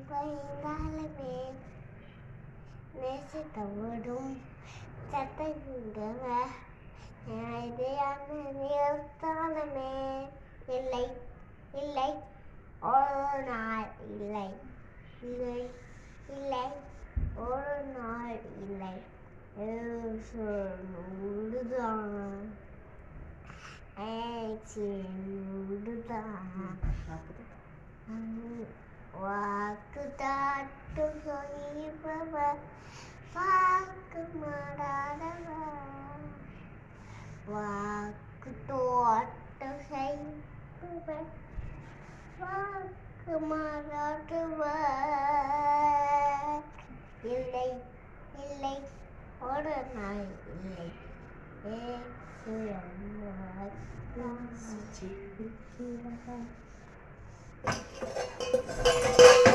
பயந்தாலுமே நேசித்தவரும் சத்தங்கிற நிறுத்தாலுமே இல்லை இல்லை ஒரு நாள் இல்லை இல்லை இல்லை ஒரு நாள் இல்லை நூடுதான் வாக்குதாட்டும் சொல்லிப்பவர் வாக்கு மாறாதவர் வாக்கு தோட்டம் செய்பவர் வாக்கு மாறாதவர் இல்லை இல்லை ஒரு நாள் இல்லை ஏ